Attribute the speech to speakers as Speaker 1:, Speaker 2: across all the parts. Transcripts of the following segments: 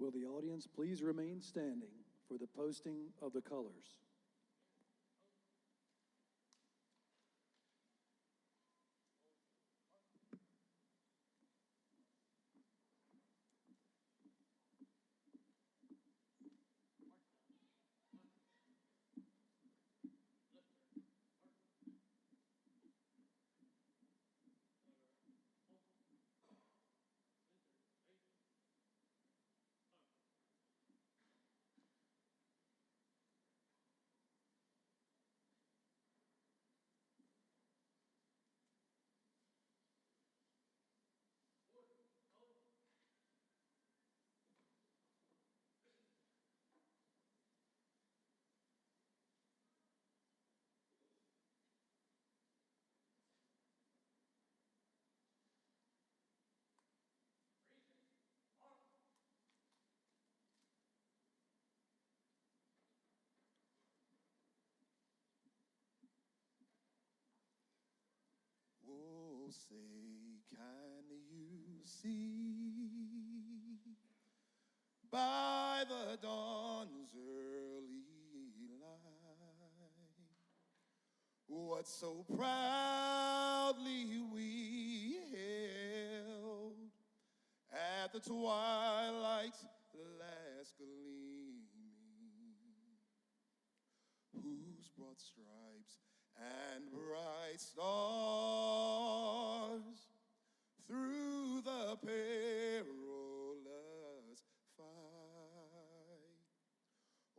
Speaker 1: Will the audience please remain standing for the posting of the colors?
Speaker 2: Oh, say, can you see by the dawn's early light what so proudly we hailed at the twilight's last gleaming, whose broad stripes and bright stars through the perilous fight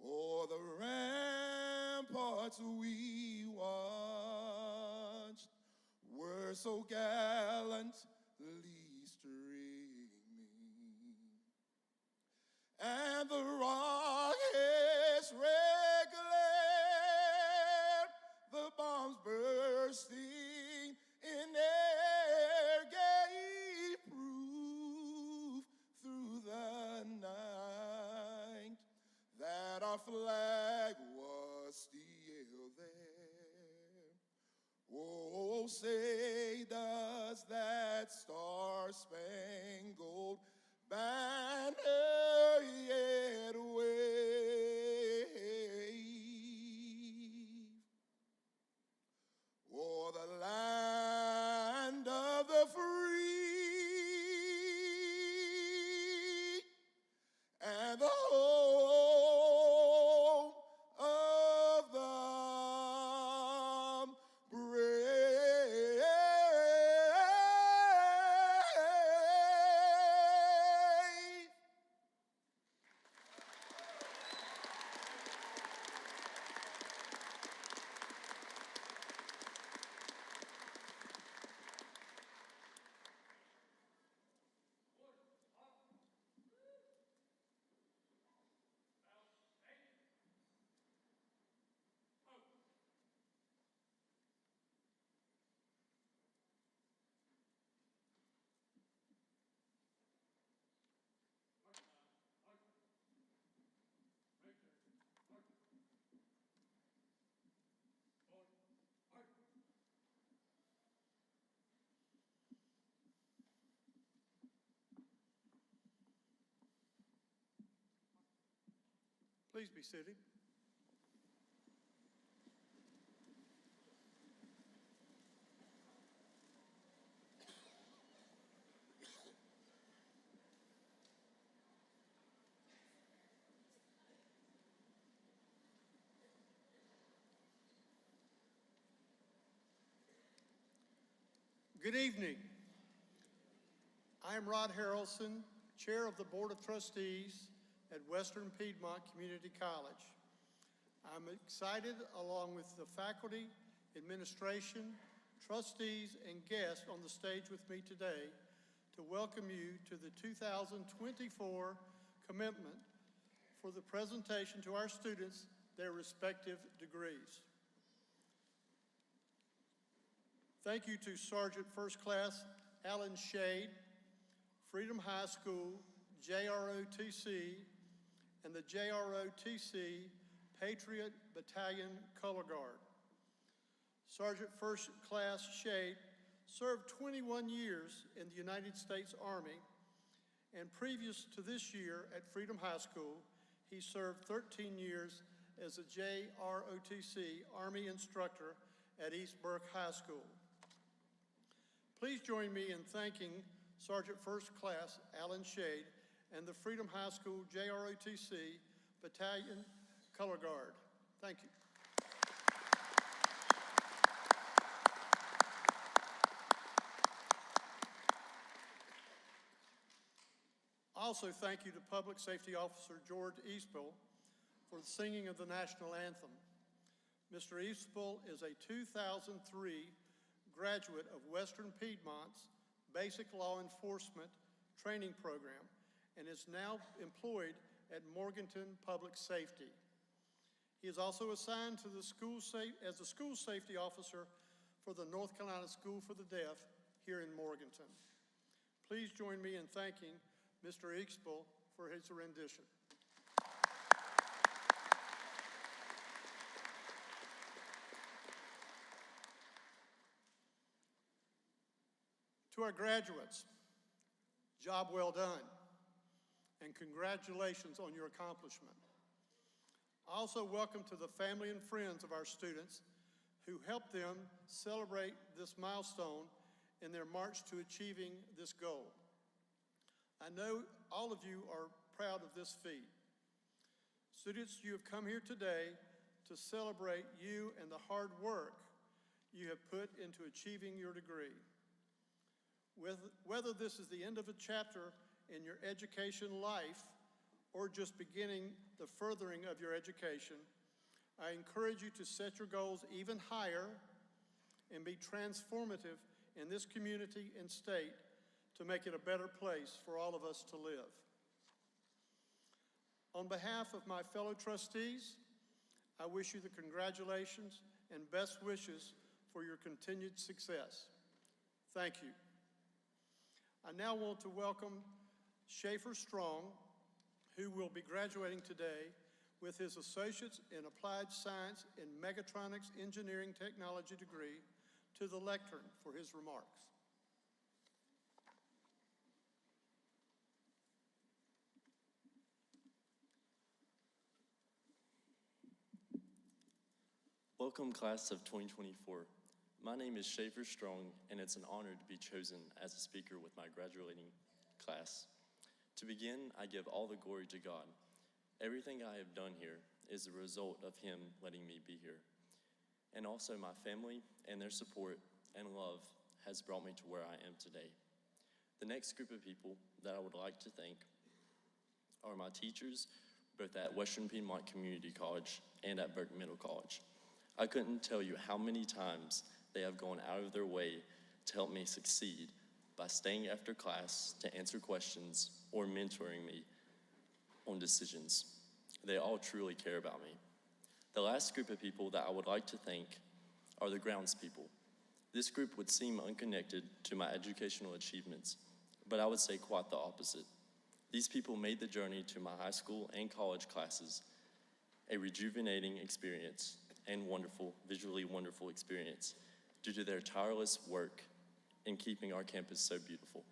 Speaker 2: o'er the ramparts we watched were so gallantly streaming, and the rockets red glare, the bombs bursting in air gave proof through the night that our flag was still there. Oh, say does that star-spangled banner yet wave o'er the land of the free and the home of the brave.
Speaker 1: Please be seated. Good evening. I am Rod Harrelson, Chair of the Board of Trustees at Western Piedmont Community College. I'm excited, along with the faculty, administration, trustees, and guests on the stage with me today, to welcome you to the 2024 commitment for the presentation to our students their respective degrees. Thank you to Sergeant First Class Alan Shade, Freedom High School, JROTC, and the JROTC Patriot Battalion Color Guard. Sergeant First Class Shade served 21 years in the United States Army and previous to this year at Freedom High School, he served 13 years as a JROTC Army instructor at East Burke High School. Please join me in thanking Sergeant First Class Alan Shade and the Freedom High School JROTC Battalion Color Guard. Thank you. Also, thank you to Public Safety Officer George Eastbill for the singing of the national anthem. Mr. Eastbill is a 2003 graduate of Western Piedmont's Basic Law Enforcement Training Program and is now employed at Morganton Public Safety. He is also assigned to the as the school safety officer for the North Carolina School for the Deaf here in Morganton. Please join me in thanking Mr. Eastbill for his rendition. To our graduates, job well done, and congratulations on your accomplishment. Also, welcome to the family and friends of our students who helped them celebrate this milestone in their march to achieving this goal. I know all of you are proud of this feat. Students, you have come here today to celebrate you and the hard work you have put into achieving your degree. Whether this is the end of a chapter in your education life or just beginning the furthering of your education, I encourage you to set your goals even higher and be transformative in this community and state to make it a better place for all of us to live. On behalf of my fellow trustees, I wish you the congratulations and best wishes for your continued success. Thank you. I now want to welcome Schaefer Strong, who will be graduating today with his Associates in Applied Science in Mechatronics Engineering Technology degree, to the lectern for his remarks.
Speaker 3: Welcome, class of 2024. My name is Schaefer Strong, and it's an honor to be chosen as a speaker with my graduating class. To begin, I give all the glory to God. Everything I have done here is the result of Him letting me be here. And also my family and their support and love has brought me to where I am today. The next group of people that I would like to thank are my teachers, both at Western Piedmont Community College and at Burke Middle College. I couldn't tell you how many times they have gone out of their way to help me succeed by staying after class to answer questions or mentoring me on decisions. They all truly care about me. The last group of people that I would like to thank are the grounds people. This group would seem unconnected to my educational achievements, but I would say quite the opposite. These people made the journey to my high school and college classes a rejuvenating experience and visually wonderful experience due to their tireless work in keeping our campus so beautiful.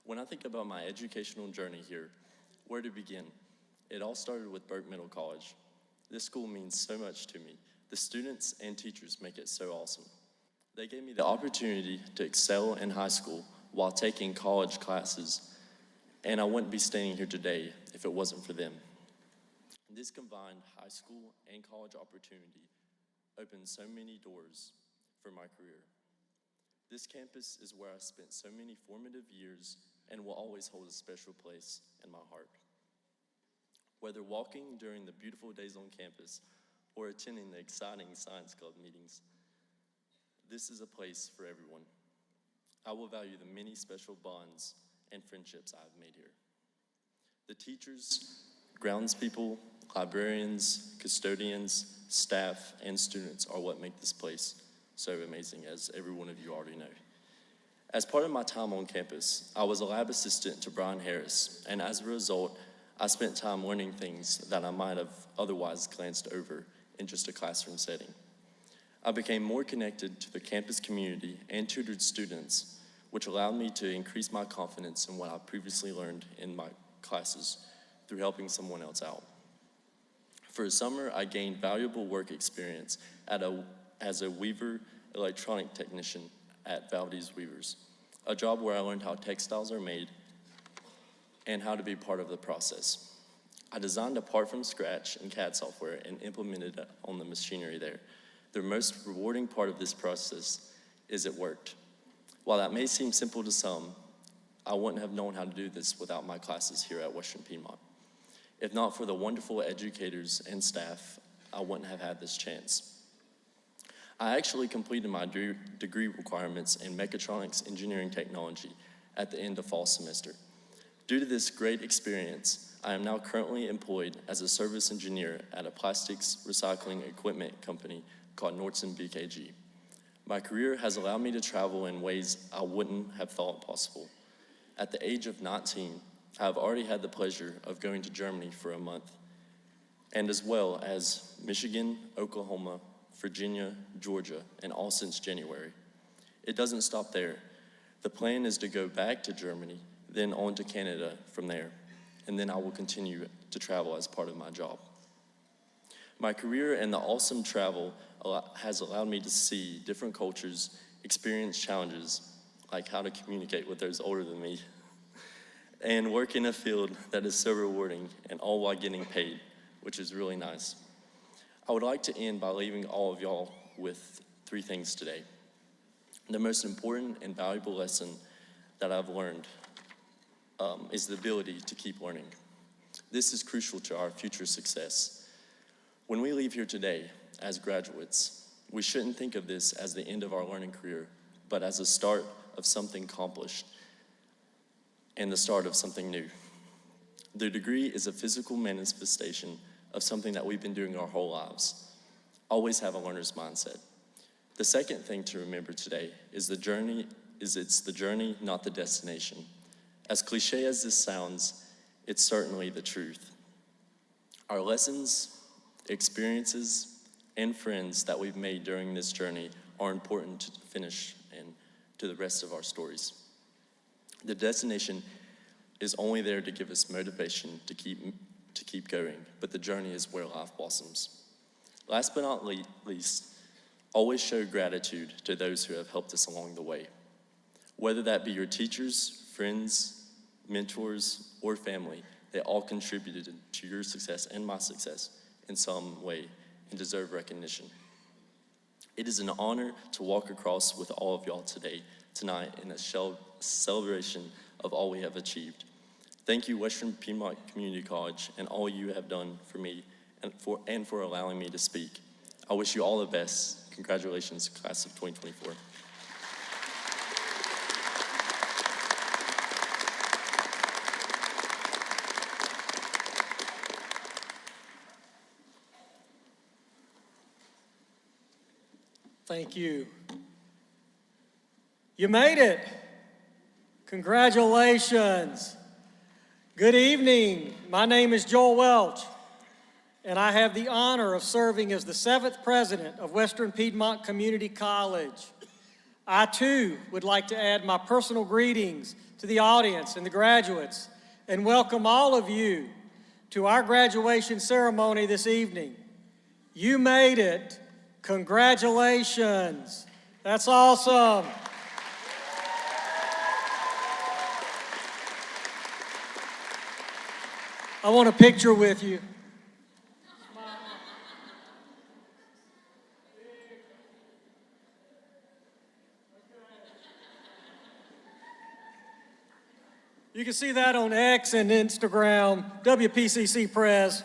Speaker 3: When I think about my educational journey here, where to begin? It all started with Burke Middle College. This school means so much to me. The students and teachers make it so awesome. They gave me the opportunity to excel in high school while taking college classes, and I wouldn't be standing here today if it wasn't for them. This combined high school and college opportunity opened so many doors for my career. This campus is where I spent so many formative years and will always hold a special place in my heart. Whether walking during the beautiful days on campus or attending the exciting science club meetings, this is a place for everyone. I will value the many special bonds and friendships I have made here. The teachers, grounds people, librarians, custodians, staff, and students are what make this place so amazing, as every one of you already know. As part of my time on campus, I was a lab assistant to Brian Harris, and as a result, I spent time learning things that I might have otherwise glanced over in just a classroom setting. I became more connected to the campus community and tutored students which allowed me to increase my confidence in what I previously learned in my classes through helping someone else out. For a summer, I gained valuable work experience as a weaver electronic technician at Valdez Weavers, a job where I learned how textiles are made and how to be part of the process. I designed a part from scratch in CAD software and implemented it on the machinery there. The most rewarding part of this process is it worked. While that may seem simple to some, I wouldn't have known how to do this without my classes here at Western Piedmont. If not for the wonderful educators and staff, I wouldn't have had this chance. I actually completed my degree requirements in mechatronics engineering technology at the end of fall semester. Due to this great experience, I am now currently employed as a service engineer at a plastics recycling equipment company called Nordson BKG. My career has allowed me to travel in ways I wouldn't have thought possible. At the age of 19, I have already had the pleasure of going to Germany for a month, and as well as Michigan, Oklahoma, Virginia, Georgia, and all since January. It doesn't stop there. The plan is to go back to Germany, then on to Canada from there, and then I will continue to travel as part of my job. My career and the awesome travel has allowed me to see different cultures, experience challenges, like how to communicate with those older than me, and work in a field that is so rewarding, and all while getting paid, which is really nice. I would like to end by leaving all of y'all with 3 things today. The most important and valuable lesson that I've learned is the ability to keep learning. This is crucial to our future success. When we leave here today as graduates, we shouldn't think of this as the end of our learning career, but as a start of something accomplished and the start of something new. The degree is a physical manifestation of something that we've been doing our whole lives. Always have a learner's mindset. The second thing to remember today is it's the journey, not the destination. As cliche as this sounds, it's certainly the truth. Our lessons, experiences, and friends that we've made during this journey are important to the finish and to the rest of our stories. The destination is only there to give us motivation to keep going, but the journey is where life blossoms. Last but not least, always show gratitude to those who have helped us along the way. Whether that be your teachers, friends, mentors, or family, they all contributed to your success and my success in some way and deserve recognition. It is an honor to walk across with all of y'all tonight in a celebration of all we have achieved. Thank you, Western Piedmont Community College, and all you have done for me and for allowing me to speak. I wish you all the best. Congratulations, class of 2024.
Speaker 4: Thank you. You made it. Congratulations. Good evening. My name is Joel Welch, and I have the honor of serving as the 7th president of Western Piedmont Community College. I too would like to add my personal greetings to the audience and the graduates and welcome all of you to our graduation ceremony this evening. You made it. Congratulations. That's awesome. I want a picture with you. You can see that on X and Instagram, WPCC Press.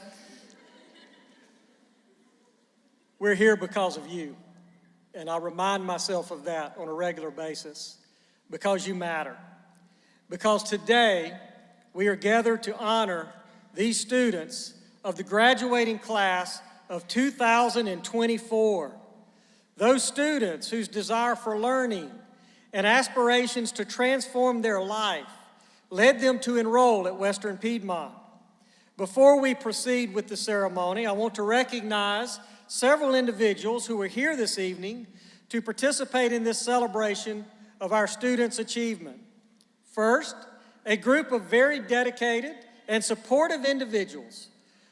Speaker 4: We're here because of you, and I remind myself of that on a regular basis, because you matter. Because today, we are gathered to honor these students of the graduating class of 2024. Those students whose desire for learning and aspirations to transform their life led them to enroll at Western Piedmont. Before we proceed with the ceremony, I want to recognize several individuals who are here this evening to participate in this celebration of our students' achievement. First, a group of very dedicated and supportive individuals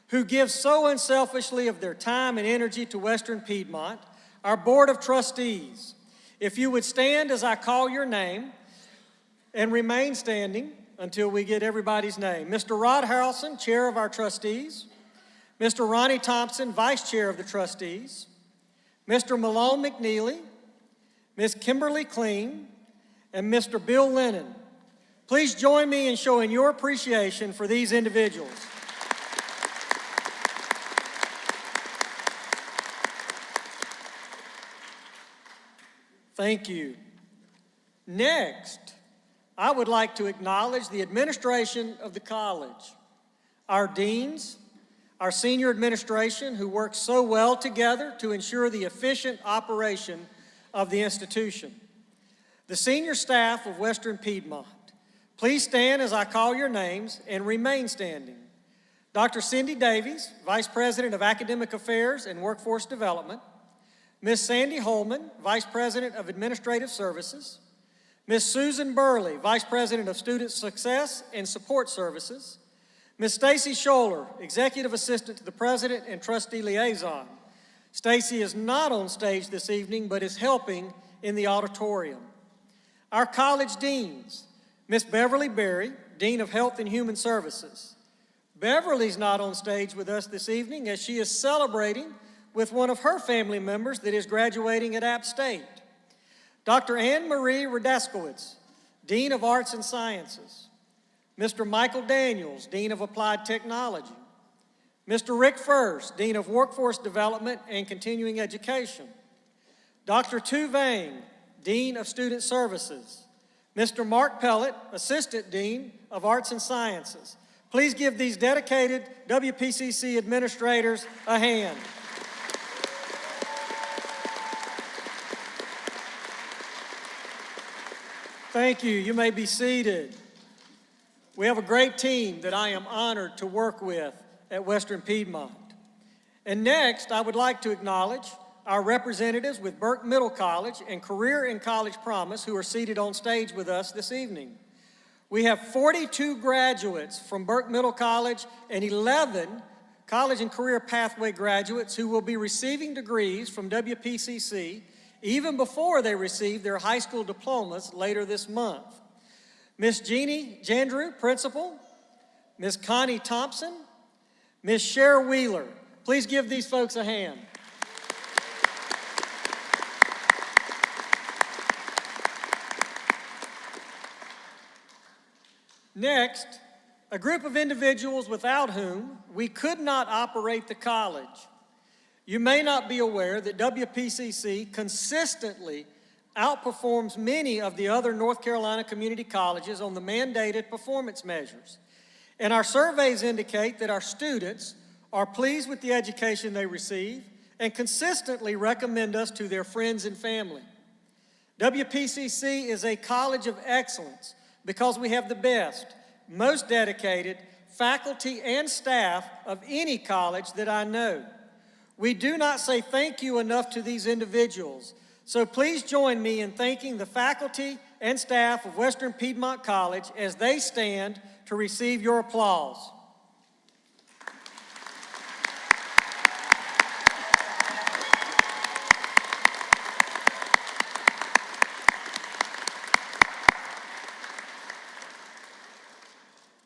Speaker 4: who give so unselfishly of their time and energy to Western Piedmont, our Board of Trustees. If you would stand as I call your name and remain standing until we get everybody's name. Mr. Rod Harrelson, Chair of our Trustees. Mr. Ronnie Thompson, Vice Chair of the Trustees. Mr. Malone McNeely, Ms. Kimberly Clean, and Mr. Bill Lennon. Please join me in showing your appreciation for these individuals. Thank you. Next, I would like to acknowledge the administration of the college, our deans, our senior administration who work so well together to ensure the efficient operation of the institution, the senior staff of Western Piedmont. Please stand as I call your names and remain standing. Dr. Cindy Davies, Vice President of Academic Affairs and Workforce Development. Ms. Sandy Holman, Vice President of Administrative Services. Ms. Susan Burley, Vice President of Student Success and Support Services. Ms. Stacy Scholler, Executive Assistant to the President and Trustee Liaison. Stacy is not on stage this evening, but is helping in the auditorium. Our college deans, Ms. Beverly Berry, Dean of Health and Human Services. Beverly's not on stage with us this evening as she is celebrating with one of her family members that is graduating at App State. Dr. Anne Marie Radaskowitz, Dean of Arts and Sciences. Mr. Michael Daniels, Dean of Applied Technology. Mr. Rick First, Dean of Workforce Development and Continuing Education. Dr. Tu Vang, Dean of Student Services. Mr. Mark Pellet, Assistant Dean of Arts and Sciences. Please give these dedicated WPCC administrators a hand. Thank you. You may be seated. We have a great team that I am honored to work with at Western Piedmont. And next, I would like to acknowledge our representatives with Burke Middle College and Career in College Promise who are seated on stage with us this evening. We have 42 graduates from Burke Middle College and 11 college and career pathway graduates who will be receiving degrees from WPCC even before they receive their high school diplomas later this month. Ms. Jeannie Jandrew, Principal, Ms. Connie Thompson, Ms. Cher Wheeler. Please give these folks a hand. Next, a group of individuals without whom we could not operate the college. You may not be aware that WPCC consistently outperforms many of the other North Carolina community colleges on the mandated performance measures. And our surveys indicate that our students are pleased with the education they receive and consistently recommend us to their friends and family. WPCC is a college of excellence because we have the best, most dedicated faculty and staff of any college that I know. We do not say thank you enough to these individuals, so please join me in thanking the faculty and staff of Western Piedmont College as they stand to receive your applause.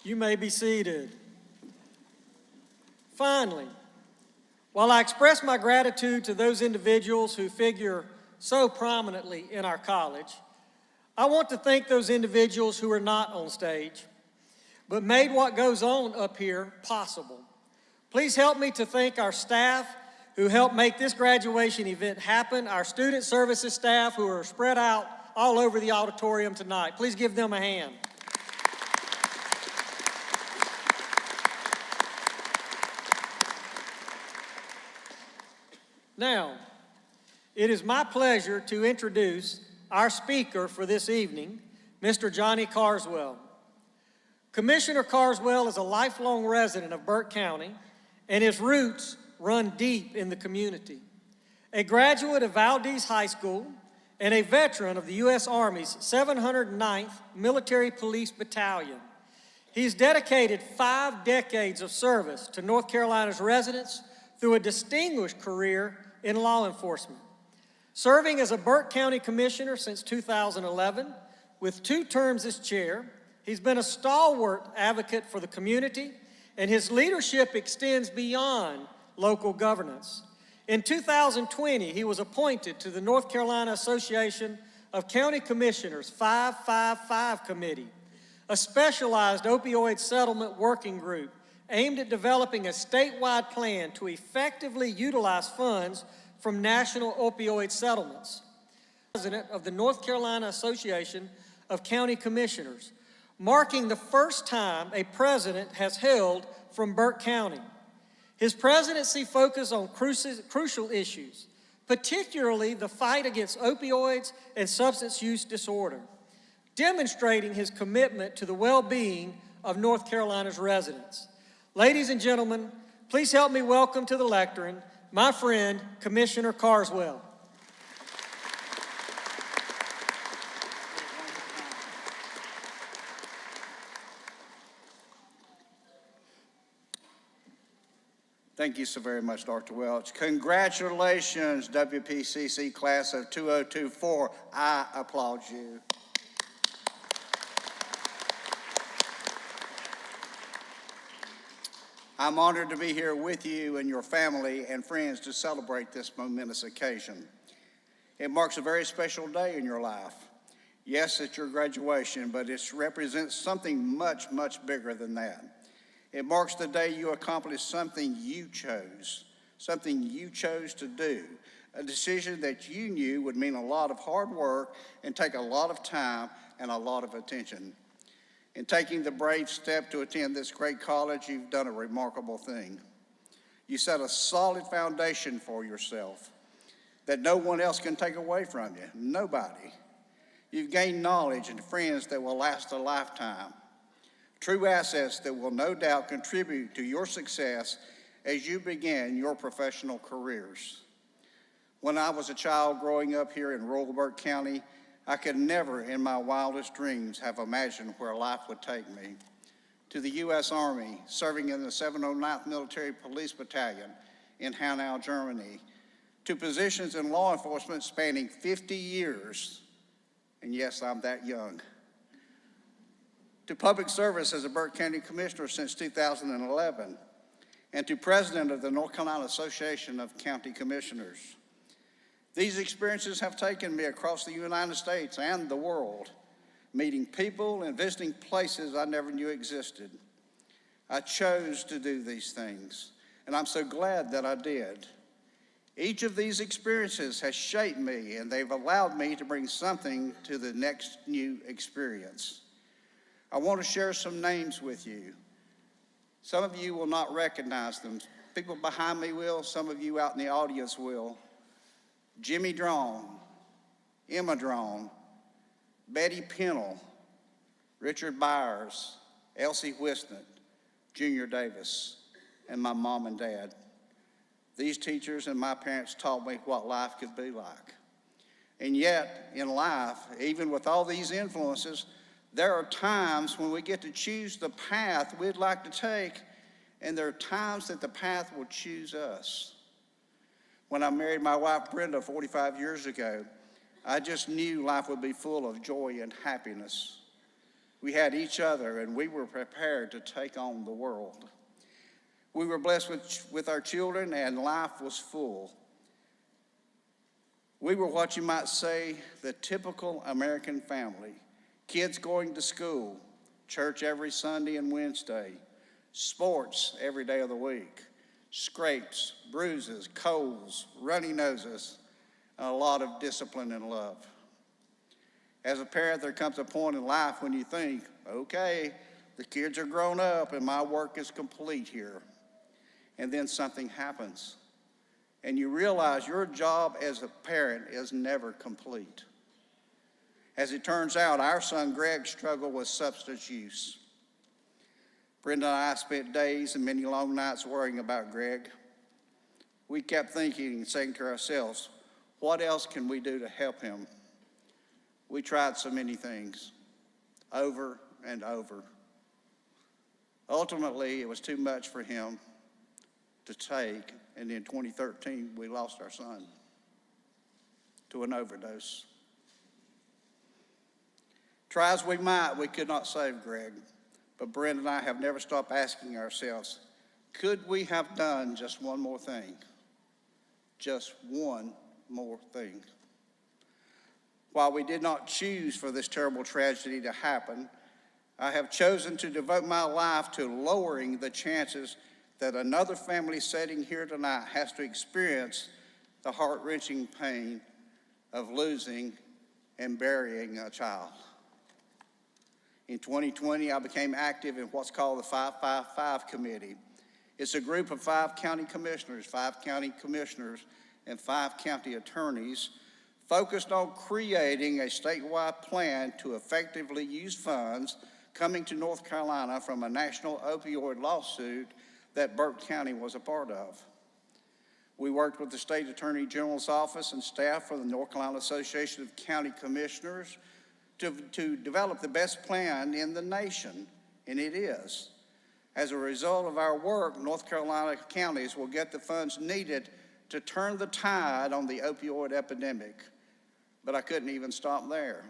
Speaker 4: You may be seated. Finally, while I express my gratitude to those individuals who figure so prominently in our college, I want to thank those individuals who are not on stage, but made what goes on up here possible. Please help me to thank our staff who helped make this graduation event happen, our student services staff who are spread out all over the auditorium tonight. Please give them a hand. Now, it is my pleasure to introduce our speaker for this evening, Mr. Johnny Carswell. Commissioner Carswell is a lifelong resident of Burke County, and his roots run deep in the community. A graduate of Valdez High School, and a veteran of the U.S. Army's 709th Military Police Battalion. He's dedicated 5 decades of service to North Carolina's residents through a distinguished career in law enforcement. Serving as a Burke County Commissioner since 2011, with 2 terms as chair, he's been a stalwart advocate for the community, and his leadership extends beyond local governance. In 2020, he was appointed to the North Carolina Association of County Commissioners 555 Committee, a specialized opioid settlement working group aimed at developing a statewide plan to effectively utilize funds from national opioid settlements. President of the North Carolina Association of County Commissioners, marking the first time a president has hailed from Burke County. His presidency focused on crucial issues, particularly the fight against opioids and substance use disorder, demonstrating his commitment to the well-being of North Carolina's residents. Ladies and gentlemen, please help me welcome to the lectern my friend, Commissioner Carswell.
Speaker 5: Thank you so very much, Dr. Welch. Congratulations, WPCC class of 2024. I applaud you. I'm honored to be here with you and your family and friends to celebrate this momentous occasion. It marks a very special day in your life. Yes, it's your graduation, but it represents something much, much bigger than that. It marks the day you accomplished something you chose to do, a decision that you knew would mean a lot of hard work and take a lot of time and a lot of attention. In taking the brave step to attend this great college, you've done a remarkable thing. You set a solid foundation for yourself that no one else can take away from you, nobody. You've gained knowledge and friends that will last a lifetime. True assets that will no doubt contribute to your success as you begin your professional careers. When I was a child growing up here in rural Burke County, I could never in my wildest dreams have imagined where life would take me. To the U.S. Army, serving in the 709th Military Police Battalion in Hanau, Germany, to positions in law enforcement spanning 50 years, and yes, I'm that young. To public service as a Burke County Commissioner since 2011, and to President of the North Carolina Association of County Commissioners. These experiences have taken me across the United States and the world, meeting people and visiting places I never knew existed. I chose to do these things, and I'm so glad that I did. Each of these experiences has shaped me, and they've allowed me to bring something to the next new experience. I want to share some names with you. Some of you will not recognize them. People behind me will, some of you out in the audience will. Jimmy Drone, Emma Drone, Betty Pennell, Richard Byers, Elsie Whiston, Junior Davis, and my mom and dad. These teachers and my parents taught me what life could be like. And yet, in life, even with all these influences, there are times when we get to choose the path we'd like to take, and there are times that the path will choose us. When I married my wife, Brenda, 45 years ago, I just knew life would be full of joy and happiness. We had each other, and we were prepared to take on the world. We were blessed with our children, and life was full. We were what you might say the typical American family. Kids going to school, church every Sunday and Wednesday, sports every day of the week, scrapes, bruises, colds, runny noses, and a lot of discipline and love. As a parent, there comes a point in life when you think, okay, the kids are grown up and my work is complete here. And then something happens, and you realize your job as a parent is never complete. As it turns out, our son Greg struggled with substance use. Brenda and I spent days and many long nights worrying about Greg. We kept thinking and saying to ourselves, what else can we do to help him? We tried so many things, over and over. Ultimately, it was too much for him to take, and in 2013, we lost our son to an overdose. Try as we might, we could not save Greg, but Brenda and I have never stopped asking ourselves, could we have done just one more thing? Just one more thing. While we did not choose for this terrible tragedy to happen, I have chosen to devote my life to lowering the chances that another family sitting here tonight has to experience the heart-wrenching pain of losing and burying a child. In 2020, I became active in what's called the 555 Committee. It's a group of 5 county commissioners and 5 county attorneys focused on creating a statewide plan to effectively use funds coming to North Carolina from a national opioid lawsuit that Burke County was a part of. We worked with the State Attorney General's office and staff from the North Carolina Association of County Commissioners to develop the best plan in the nation, and it is. As a result of our work, North Carolina counties will get the funds needed to turn the tide on the opioid epidemic. But I couldn't even stop there.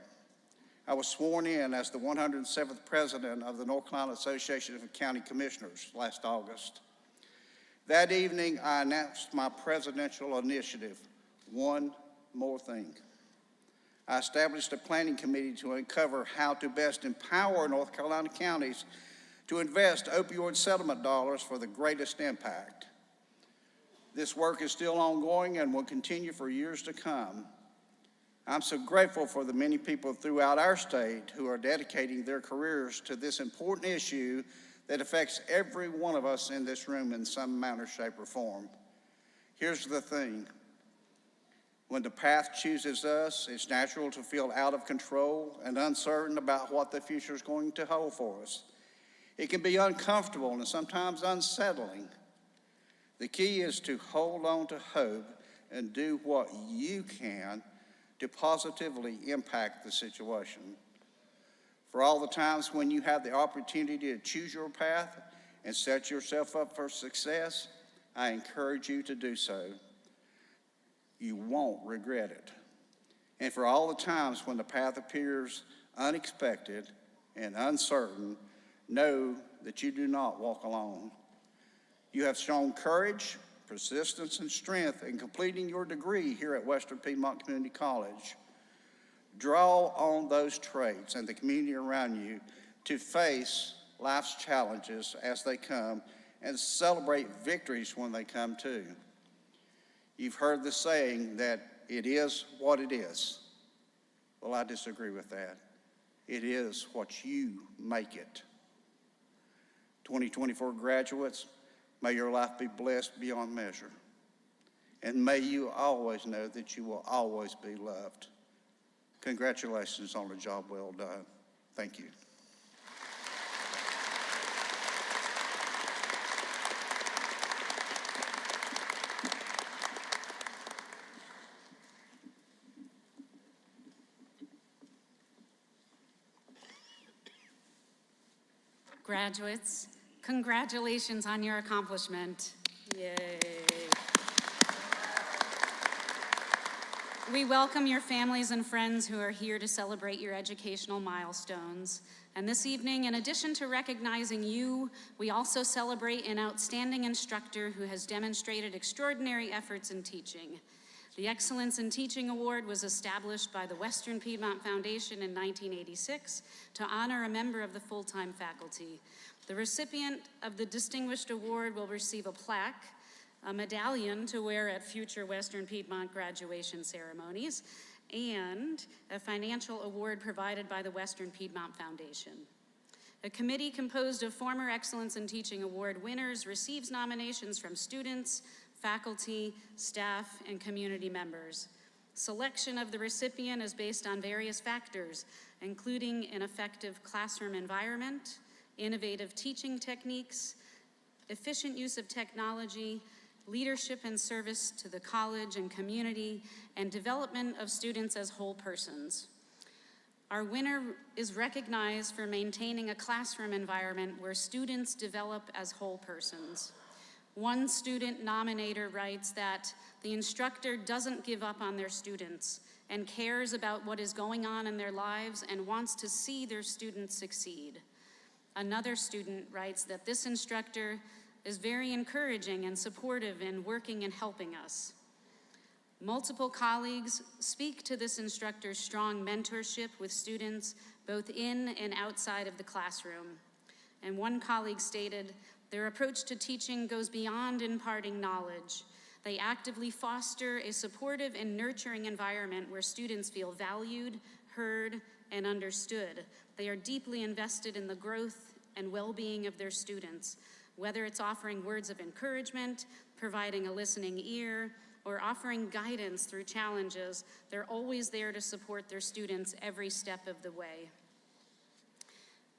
Speaker 5: I was sworn in as the 107th president of the North Carolina Association of County Commissioners last August. That evening, I announced my presidential initiative, One More Thing. I established a planning committee to uncover how to best empower North Carolina counties to invest opioid settlement dollars for the greatest impact. This work is still ongoing and will continue for years to come. I'm so grateful for the many people throughout our state who are dedicating their careers to this important issue that affects every one of us in this room in some manner, shape, or form. Here's the thing. When the path chooses us, it's natural to feel out of control and uncertain about what the future is going to hold for us. It can be uncomfortable and sometimes unsettling. The key is to hold on to hope and do what you can to positively impact the situation. For all the times when you have the opportunity to choose your path and set yourself up for success, I encourage you to do so. You won't regret it. And for all the times when the path appears unexpected and uncertain, know that you do not walk alone. You have shown courage, persistence, and strength in completing your degree here at Western Piedmont Community College. Draw on those traits and the community around you to face life's challenges as they come and celebrate victories when they come too. You've heard the saying that it is what it is. Well, I disagree with that. It is what you make it. 2024 graduates, may your life be blessed beyond measure. And may you always know that you will always be loved. Congratulations on a job well done. Thank you.
Speaker 6: Graduates, congratulations on your accomplishment. Yay. We welcome your families and friends who are here to celebrate your educational milestones. And this evening, in addition to recognizing you, we also celebrate an outstanding instructor who has demonstrated extraordinary efforts in teaching. The Excellence in Teaching Award was established by the Western Piedmont Foundation in 1986 to honor a member of the full-time faculty. The recipient of the Distinguished Award will receive a plaque, a medallion to wear at future Western Piedmont graduation ceremonies, and a financial award provided by the Western Piedmont Foundation. A committee composed of former Excellence in Teaching Award winners receives nominations from students, faculty, staff, and community members. Selection of the recipient is based on various factors, including an effective classroom environment, innovative teaching techniques, efficient use of technology, leadership and service to the college and community, and development of students as whole persons. Our winner is recognized for maintaining a classroom environment where students develop as whole persons. One student nominator writes that the instructor doesn't give up on their students and cares about what is going on in their lives and wants to see their students succeed. Another student writes that this instructor is very encouraging and supportive in working and helping us. Multiple colleagues speak to this instructor's strong mentorship with students both in and outside of the classroom. And one colleague stated, their approach to teaching goes beyond imparting knowledge. They actively foster a supportive and nurturing environment where students feel valued, heard, and understood. They are deeply invested in the growth and well-being of their students, whether it's offering words of encouragement, providing a listening ear, or offering guidance through challenges. They're always there to support their students every step of the way.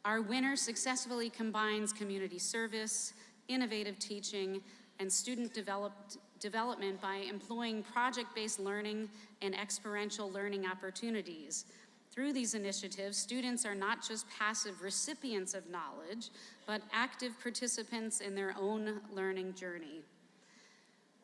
Speaker 6: Our winner successfully combines community service, innovative teaching, and student development by employing project-based learning and experiential learning opportunities. Through these initiatives, students are not just passive recipients of knowledge, but active participants in their own learning journey.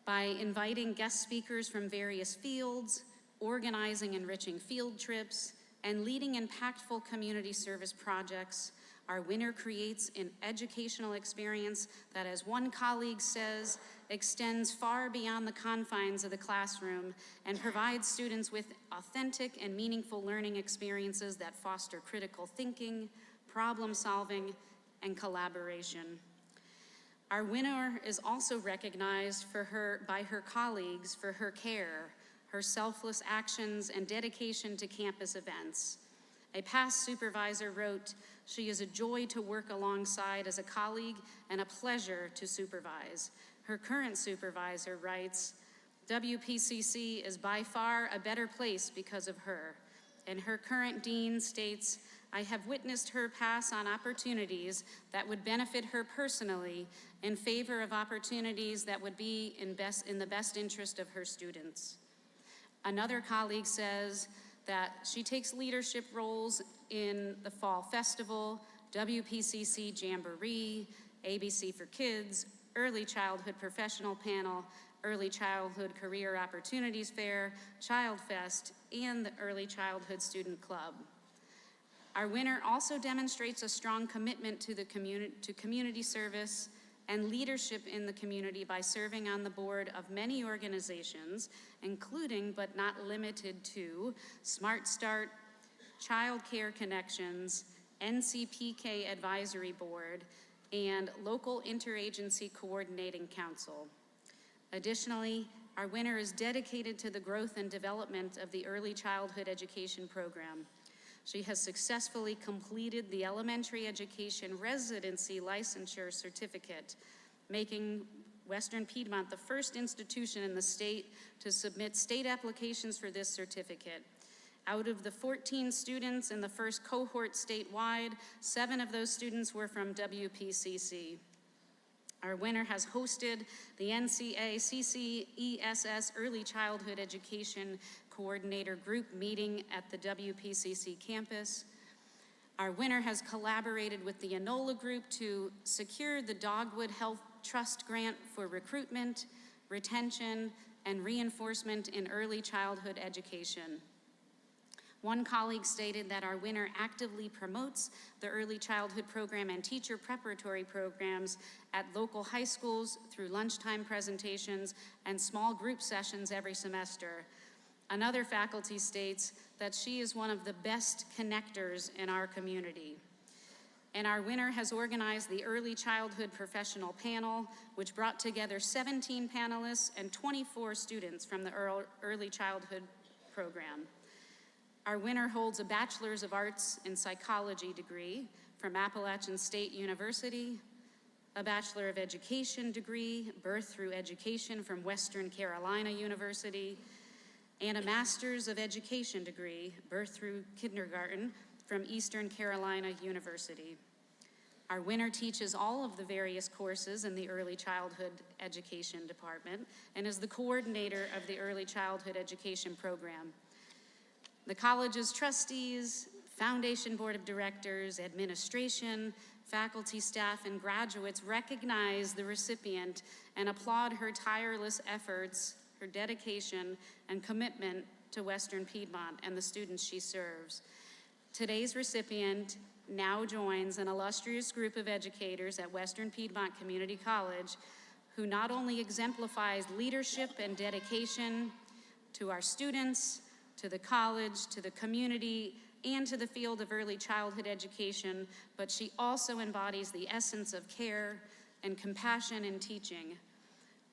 Speaker 6: By inviting guest speakers from various fields, organizing enriching field trips, and leading impactful community service projects, our winner creates an educational experience that, as one colleague says, extends far beyond the confines of the classroom and provides students with authentic and meaningful learning experiences that foster critical thinking, problem solving, and collaboration. Our winner is also recognized by her colleagues for her care, her selfless actions, and dedication to campus events. A past supervisor wrote, "She is a joy to work alongside as a colleague and a pleasure to supervise." Her current supervisor writes, "WPCC is by far a better place because of her." And her current dean states, "I have witnessed her pass on opportunities that would benefit her personally in favor of opportunities that would be in the best interest of her students." Another colleague says that she takes leadership roles in the Fall Festival, WPCC Jamboree, ABC for Kids, Early Childhood Professional Panel, Early Childhood Career Opportunities Fair, Child Fest, and the Early Childhood Student Club. Our winner also demonstrates a strong commitment to community service and leadership in the community by serving on the board of many organizations, including but not limited to Smart Start, Child Care Connections, NCPK Advisory Board, and Local Interagency Coordinating Council. Additionally, our winner is dedicated to the growth and development of the early childhood education program. She has successfully completed the elementary education residency licensure certificate, making Western Piedmont the first institution in the state to submit state applications for this certificate. Out of the 14 students in the first cohort statewide, 7 of those students were from WPCC. Our winner has hosted the NCA-CC ESS Early Childhood Education Coordinator Group meeting at the WPCC campus. Our winner has collaborated with the Enola Group to secure the Dogwood Health Trust Grant for recruitment, retention, and reinforcement in early childhood education. One colleague stated that our winner actively promotes the early childhood program and teacher preparatory programs at local high schools through lunchtime presentations and small group sessions every semester. Another faculty states that she is one of the best connectors in our community. And our winner has organized the Early Childhood Professional Panel, which brought together 17 panelists and 24 students from the early childhood program. Our winner holds a Bachelor's of Arts in Psychology degree from Appalachian State University, a Bachelor of Education degree, Birth Through Education from Western Carolina University, and a Master's of Education degree, Birth Through Kindergarten, from Eastern Carolina University. Our winner teaches all of the various courses in the Early Childhood Education Department and is the coordinator of the Early Childhood Education Program. The college's trustees, Foundation Board of Directors, administration, faculty, staff, and graduates recognize the recipient and applaud her tireless efforts, her dedication, and commitment to Western Piedmont and the students she serves. Today's recipient now joins an illustrious group of educators at Western Piedmont Community College who not only exemplifies leadership and dedication to our students, to the college, to the community, and to the field of early childhood education, but she also embodies the essence of care and compassion in teaching.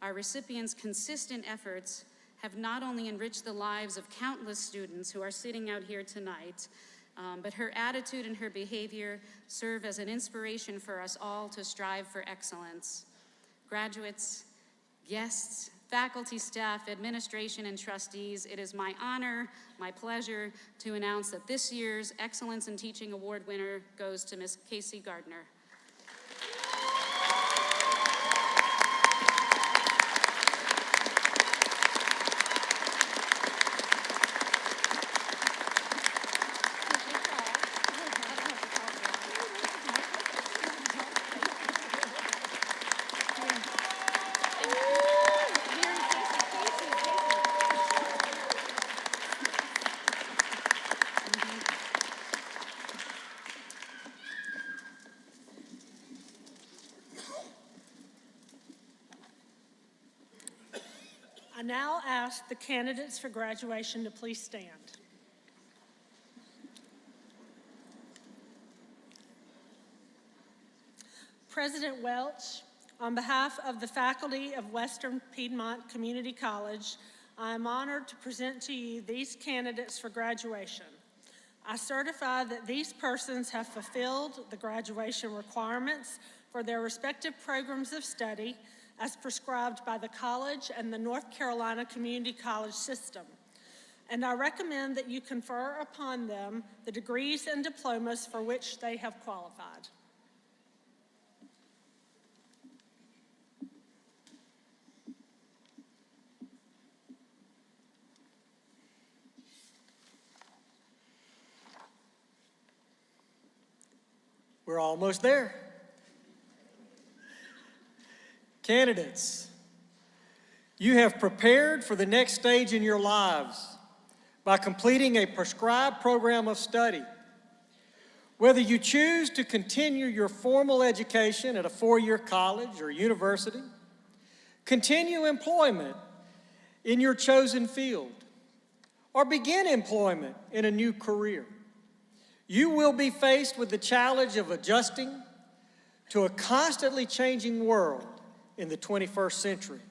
Speaker 6: Our recipient's consistent efforts have not only enriched the lives of countless students who are sitting out here tonight, but her attitude and her behavior serve as an inspiration for us all to strive for excellence. Graduates, guests, faculty, staff, administration, and trustees, it is my honor, my pleasure to announce that this year's Excellence in Teaching Award winner goes to Ms. Casey Gardner.
Speaker 7: I now ask the candidates for graduation to please stand. President Welch, on behalf of the faculty of Western Piedmont Community College, I am honored to present to you these candidates for graduation. I certify that these persons have fulfilled the graduation requirements for their respective programs of study as prescribed by the college and the North Carolina Community College system. And I recommend that you confer upon them the degrees and diplomas for which they have qualified.
Speaker 4: We're almost there. Candidates, you have prepared for the next stage in your lives by completing a prescribed program of study. Whether you choose to continue your formal education at a four-year college or university, continue employment in your chosen field, or begin employment in a new career, you will be faced with the challenge of adjusting to a constantly changing world in the 21st century.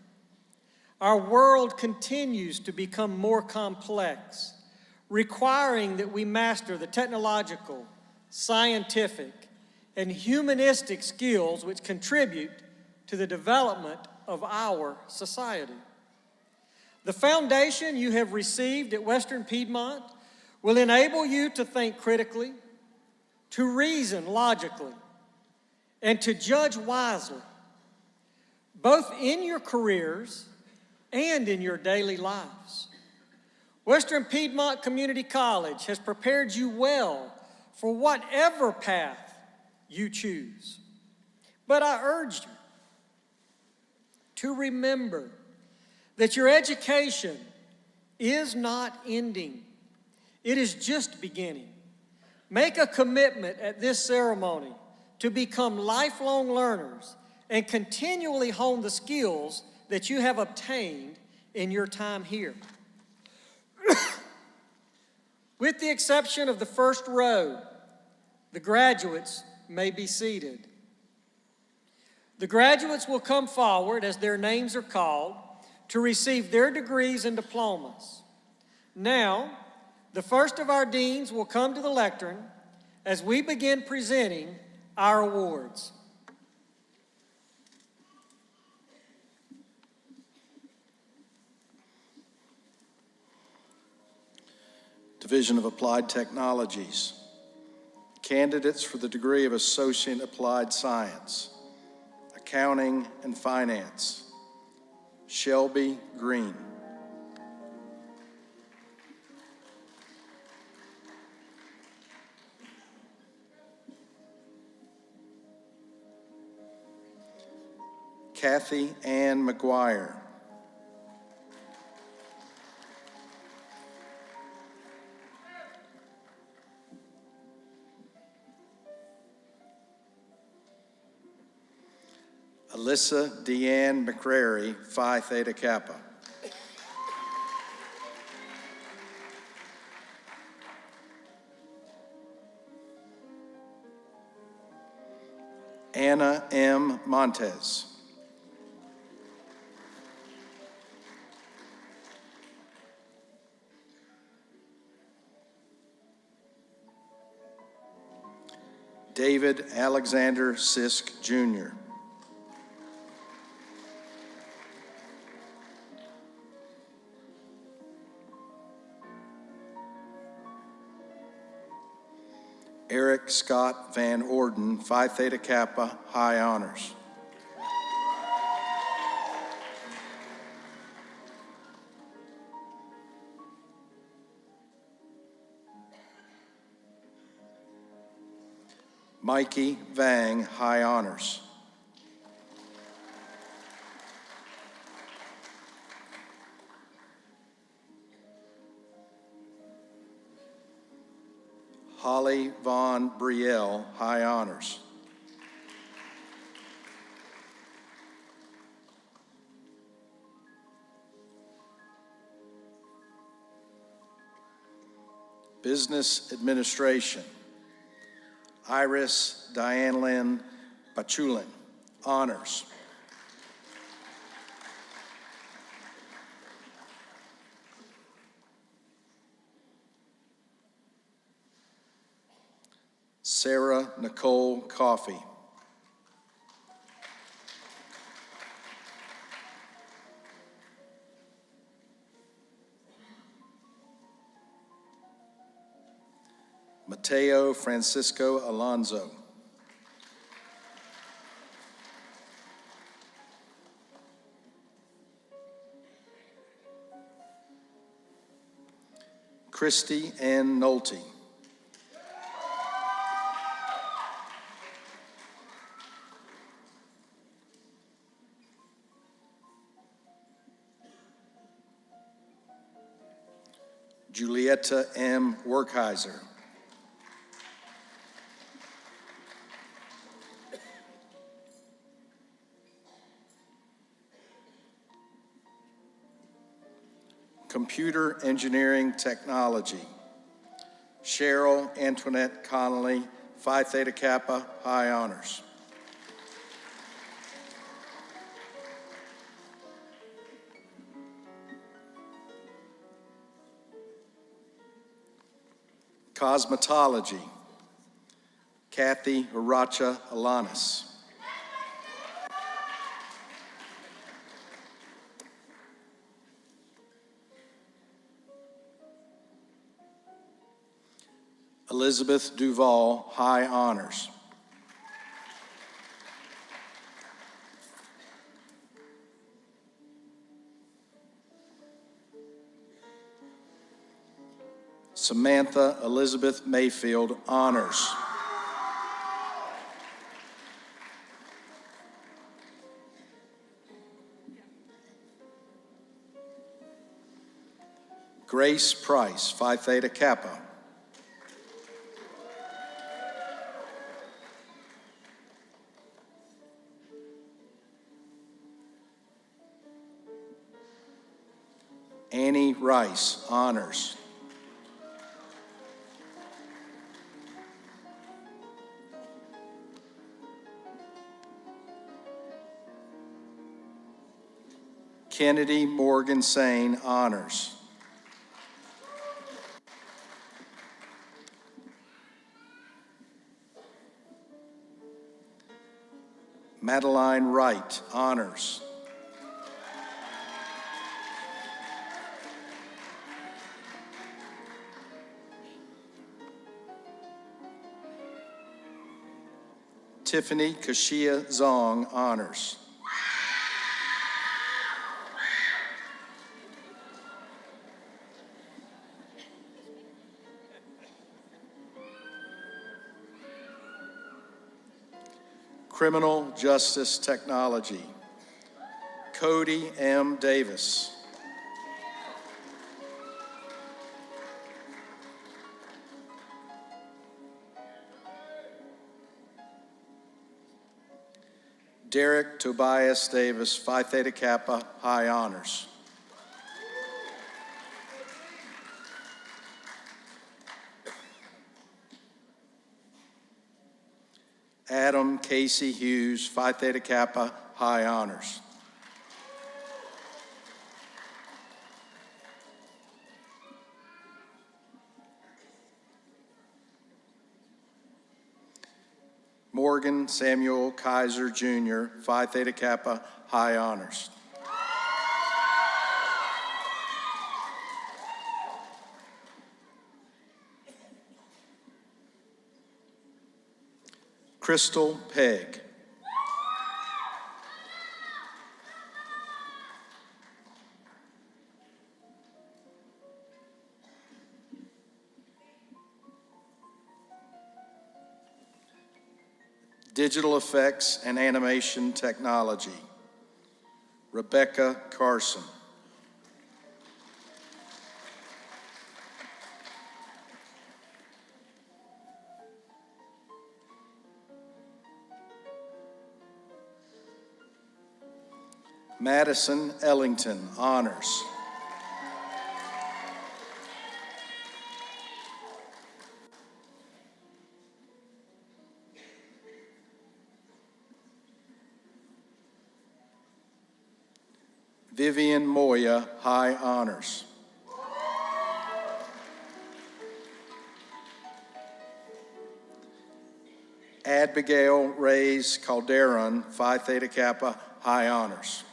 Speaker 4: Our world continues to become more complex, requiring that we master the technological, scientific, and humanistic skills which contribute to the development of our society. The foundation you have received at Western Piedmont will enable you to think critically, to reason logically, and to judge wisely, both in your careers and in your daily lives. Western Piedmont Community College has prepared you well for whatever path you choose. But I urge you to remember that your education is not ending. It is just beginning. Make a commitment at this ceremony to become lifelong learners and continually hone the skills that you have obtained in your time here. With the exception of the first row, the graduates may be seated. The graduates will come forward as their names are called to receive their degrees and diplomas. Now, the first of our deans will come to the lectern as we begin presenting our awards.
Speaker 8: Division of Applied Technologies. Candidates for the degree of Associate in Applied Science, Accounting and Finance, Shelby Green. Kathy Ann McGuire. Alyssa Deanne McCrary, Phi Theta Kappa. Anna M. Montez. David Alexander Sisk, Jr. Eric Scott Van Orden, Phi Theta Kappa, High Honors. Mikey Vang, High Honors. Holly Vaughn Brielle, High Honors. Business Administration. Iris Diane Lynn Pachulin, Honors. Sarah Nicole Coffey. Mateo Francisco Alonso. Christy Ann Nolte. Julietta M. Werkheiser. Computer Engineering Technology. Cheryl Antoinette Connolly, Phi Theta Kappa, High Honors. Cosmetology. Kathy Hiracha Alanis. Elizabeth Duval, High Honors. Samantha Elizabeth Mayfield, Honors. Grace Price, Phi Theta Kappa. Annie Rice, Honors. Kennedy Morgan Sane, Honors. Madeline Wright, Honors. Tiffany Kashia Zong, Honors. Criminal Justice Technology. Cody M. Davis. Derek Tobias Davis, Phi Theta Kappa, High Honors. Adam Casey Hughes, Phi Theta Kappa, High Honors. Morgan Samuel Kaiser Jr., Phi Theta Kappa, High Honors. Crystal Pegg. Digital Effects and Animation Technology, Rebecca Carson. Madison Ellington, Honors. Vivian Moya, High Honors. Abigail Reyes Calderon, Phi Theta Kappa, High Honors.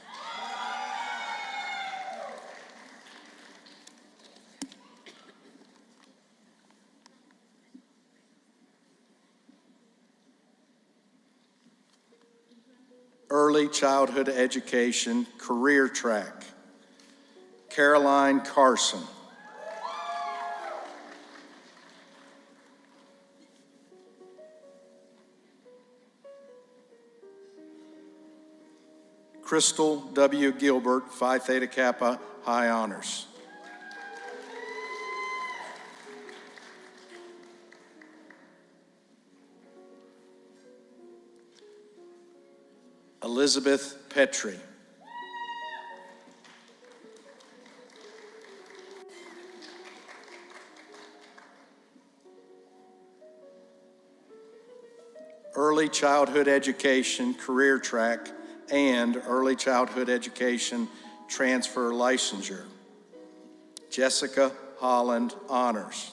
Speaker 8: Early Childhood Education, Career Track, Caroline Carson. Crystal W. Gilbert, Phi Theta Kappa, High Honors. Elizabeth Petrie. Early Childhood Education Career Track and Early Childhood Education Transfer Licensure, Jessica Holland, Honors.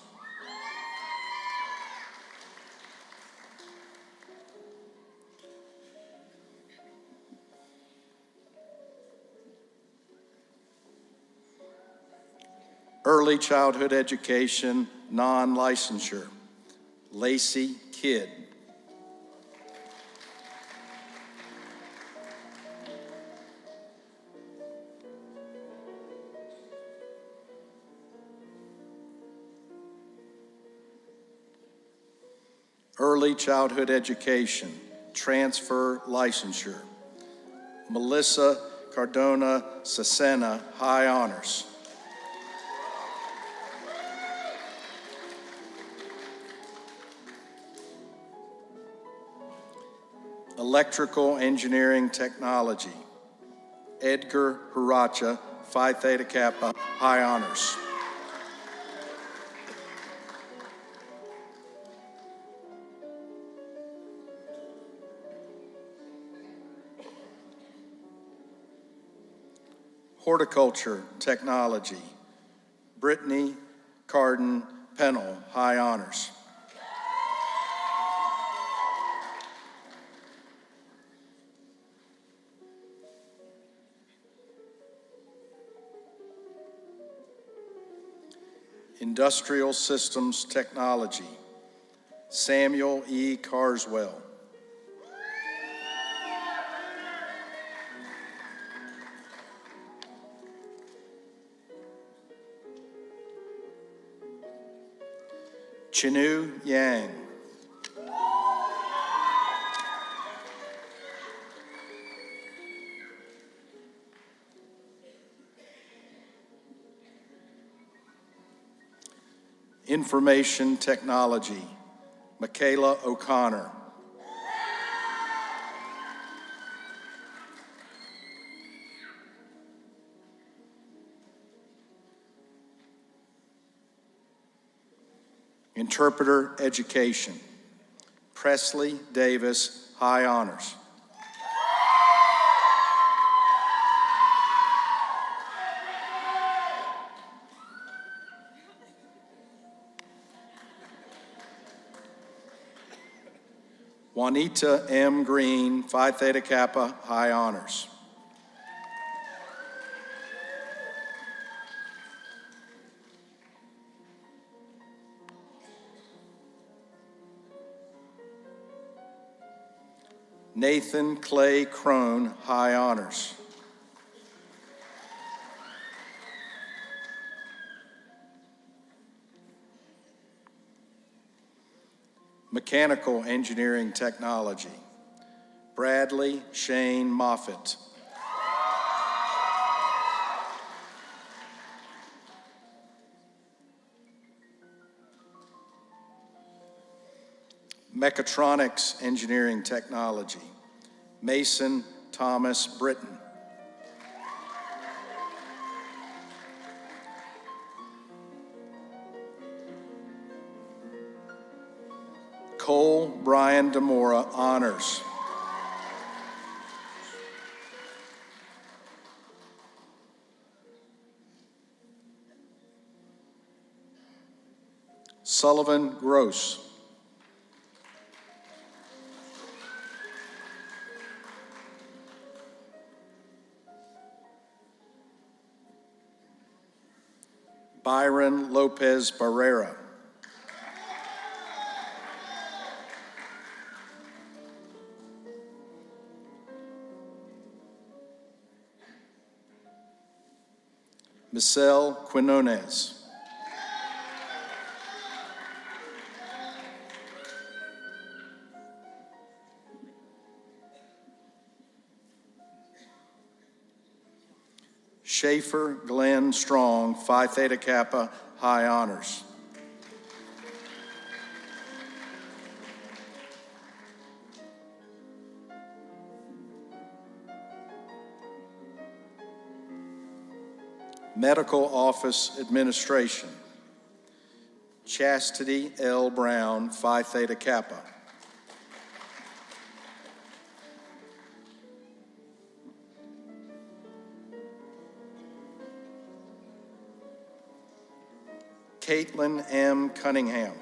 Speaker 8: Early Childhood Education Non-Licensure, Lacey Kidd. Early Childhood Education Transfer Licensure, Melissa Cardona Cesena, High Honors. Electrical Engineering Technology, Edgar Huracha, Phi Theta Kappa, High Honors. Horticulture Technology, Brittany Carden Pennell, High Honors. Industrial Systems Technology, Samuel E. Carswell. Chinu Yang. Information Technology, Michaela O'Connor. Interpreter Education, Presley Davis, High Honors. Juanita M. Green, Phi Theta Kappa, High Honors. Nathan Clay Crone, High Honors. Mechanical Engineering Technology, Bradley Shane Moffitt. Mechatronics Engineering Technology, Mason Thomas Britton. Cole Brian DeMora, Honors. Sullivan Gross. Byron Lopez Barrera. Michelle Quinones. Schaefer Glenn Strong, Phi Theta Kappa, High Honors. Medical Office Administration, Chastity L. Brown, Phi Theta Kappa. Caitlin M. Cunningham.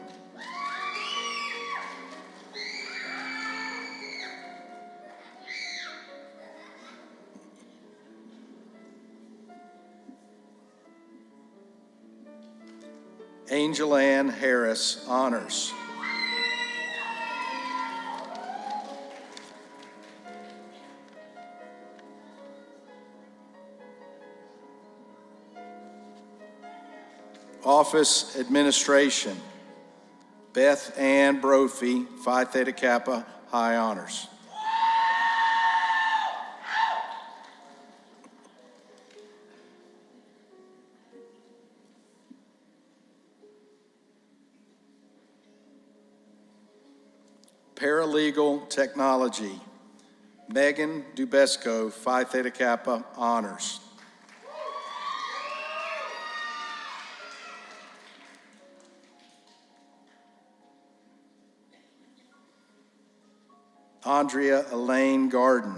Speaker 8: Angel Ann Harris, Honors. Office Administration, Beth Ann Brophy, Phi Theta Kappa, High Honors. Paralegal Technology, Megan Dubesco, Phi Theta Kappa, Honors. Andrea Elaine Garden.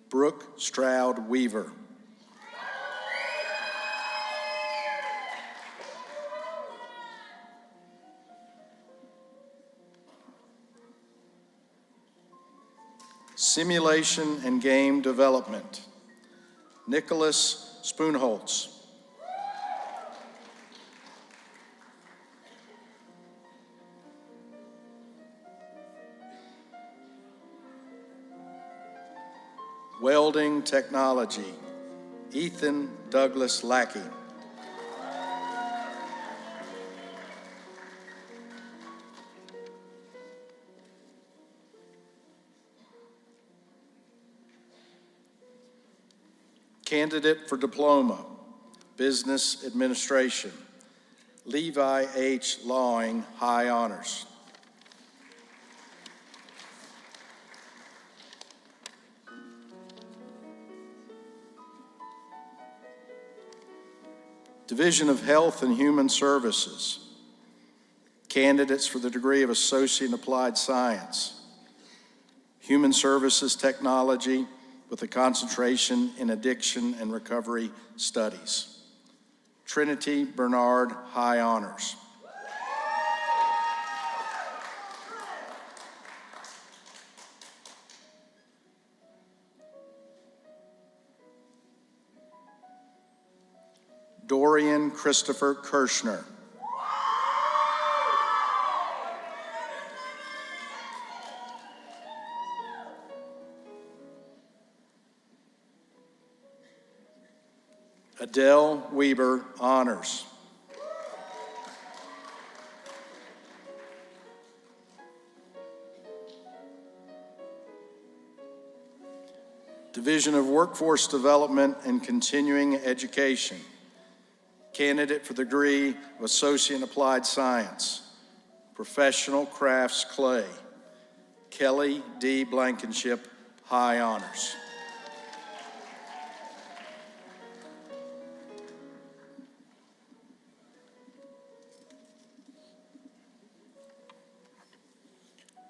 Speaker 8: Brooke Stroud Weaver. Simulation and Game Development, Nicholas Spoonholtz. Welding Technology, Ethan Douglas Lackey. Candidate for diploma, business administration, Levi H. Lawing, high honors. Division of Health and Human Services. Candidates for the degree of Associate in Applied Science. Human Services Technology with a concentration in Addiction and Recovery Studies. Trinity Bernard, high honors. Dorian Christopher Kirschner. Adele Weber, honors. Division of Workforce Development and Continuing Education. Candidate for the degree of Associate in Applied Science, Professional Crafts Clay, Kelly D. Blankenship, high honors.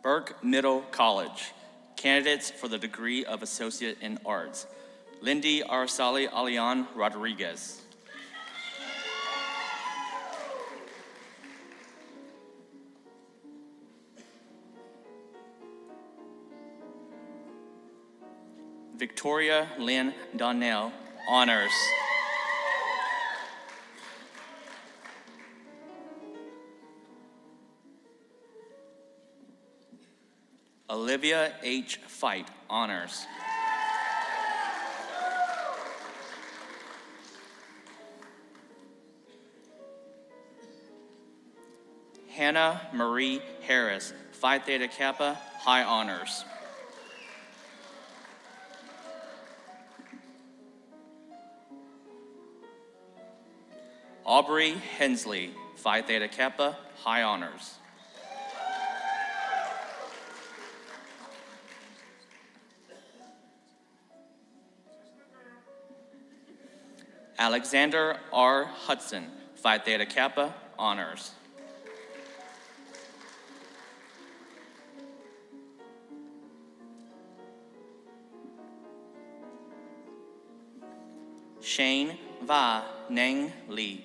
Speaker 9: Burke Middle College. Candidates for the degree of Associate in Arts, Lindy Araceli Alian Rodriguez. Victoria Lynn Donnell, honors. Olivia H. Fight, honors. Hannah Marie Harris, Phi Theta Kappa, high honors. Aubrey Hensley, Phi Theta Kappa, high honors. Alexander R. Hudson, Phi Theta Kappa, honors. Shane Va Neng Lee.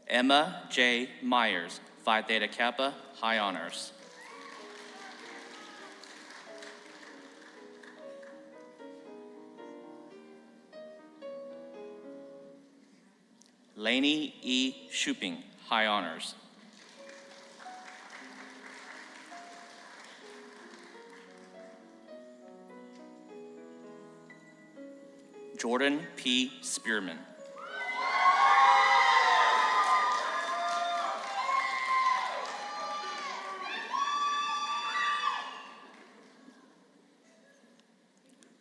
Speaker 9: Emma J. Myers, Phi Theta Kappa, high honors. Lainey E. Shuping, high honors. Jordan P. Spearman.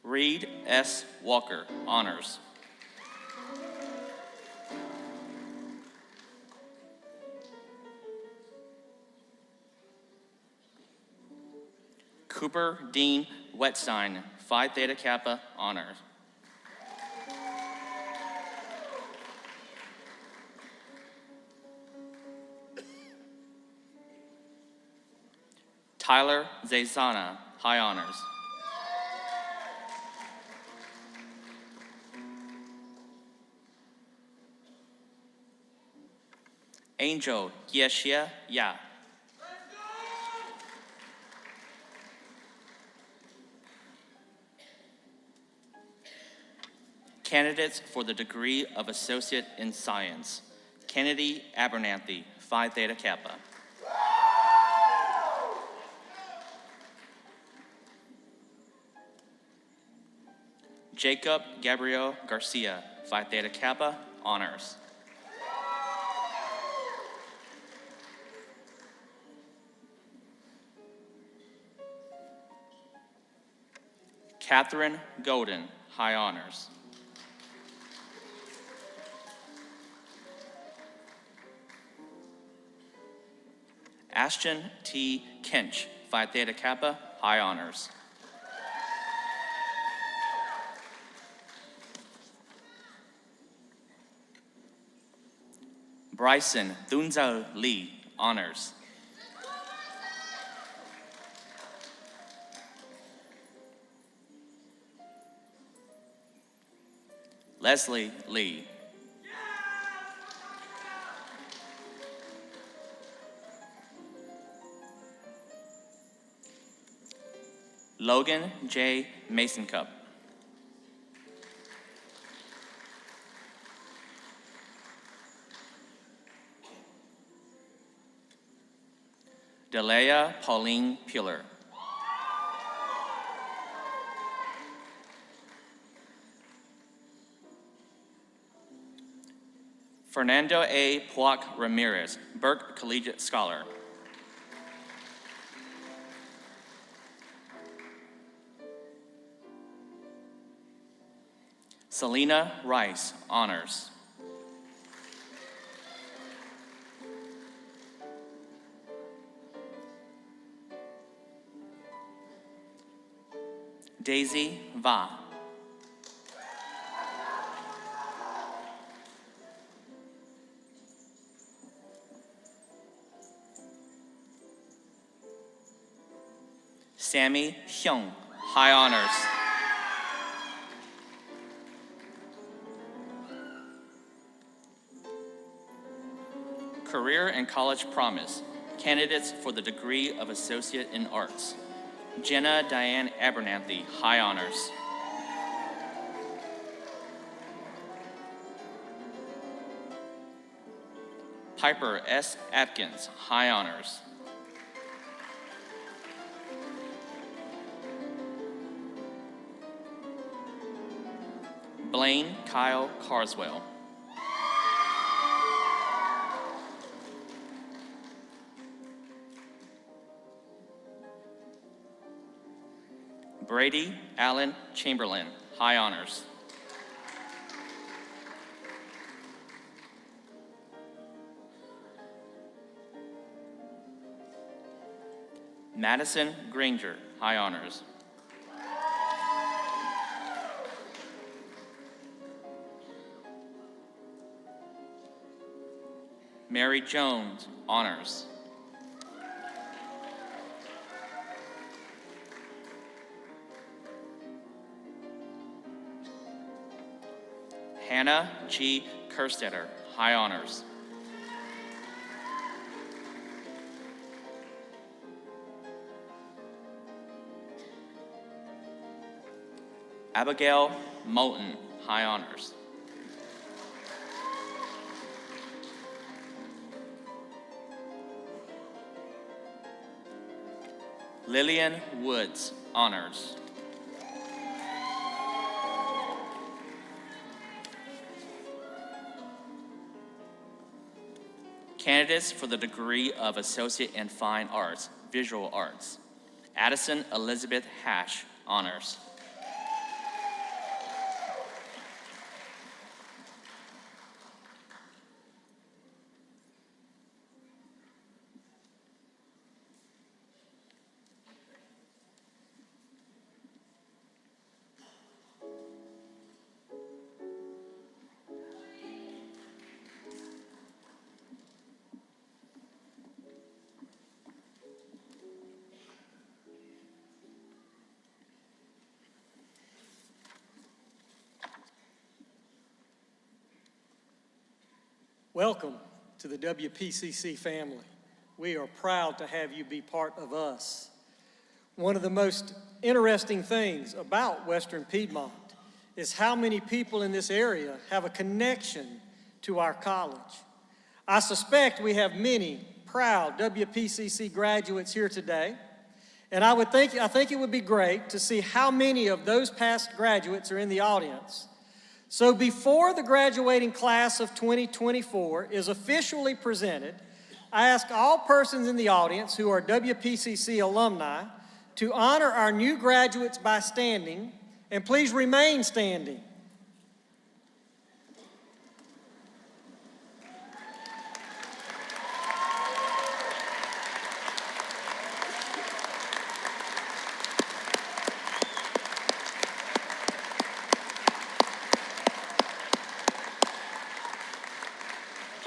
Speaker 9: Reed S. Walker, honors. Cooper Dean Wetstein, Phi Theta Kappa, honors. Tyler Zazana, high honors. Angel Yeshia Ya. Candidates for the degree of Associate in Science, Kennedy Abernathy, Phi Theta Kappa. Jacob Gabriel Garcia, Phi Theta Kappa, honors. Catherine Golden, high honors. Ashton T. Kinch, Phi Theta Kappa, high honors. Bryson Thunzhao Lee, honors. Leslie Lee. Logan J. Mason Cup. Delea Pauline Puller. Fernando A. Puac Ramirez, Burke Collegiate Scholar. Selena Rice, honors. Daisy Va. Sammy Hyung, high honors. Career and College Promise, candidates for the degree of Associate in Arts. Jenna Diane Abernathy, high honors. Piper S. Atkins, high honors. Blaine Kyle Carswell. Brady Allen Chamberlain, high honors. Madison Granger, high honors. Mary Jones, honors. Hannah G. Kerstetter, high honors. Abigail Moulton, high honors. Lillian Woods, honors. Candidates for the degree of Associate in Fine Arts, Visual Arts. Addison Elizabeth Hash, honors.
Speaker 4: Welcome to the WPCC family. We are proud to have you be part of us. One of the most interesting things about Western Piedmont is how many people in this area have a connection to our college. I suspect we have many proud WPCC graduates here today, and I think it would be great to see how many of those past graduates are in the audience. So before the graduating class of 2024 is officially presented, I ask all persons in the audience who are WPCC alumni to honor our new graduates by standing And please remain standing.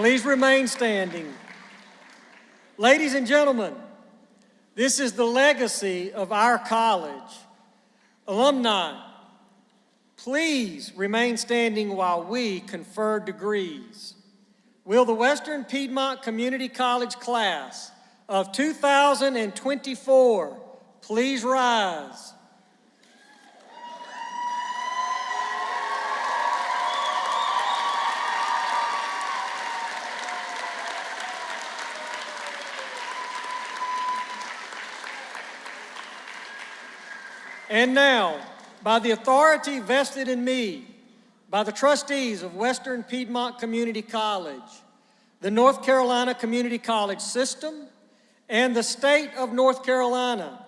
Speaker 4: Please remain standing. Ladies and gentlemen, this is the legacy of our college. Alumni, please remain standing while we confer degrees. Will the Western Piedmont Community College class of 2024 please rise? And now, by the authority vested in me by the trustees of Western Piedmont Community College, the North Carolina Community College System, and the state of North Carolina,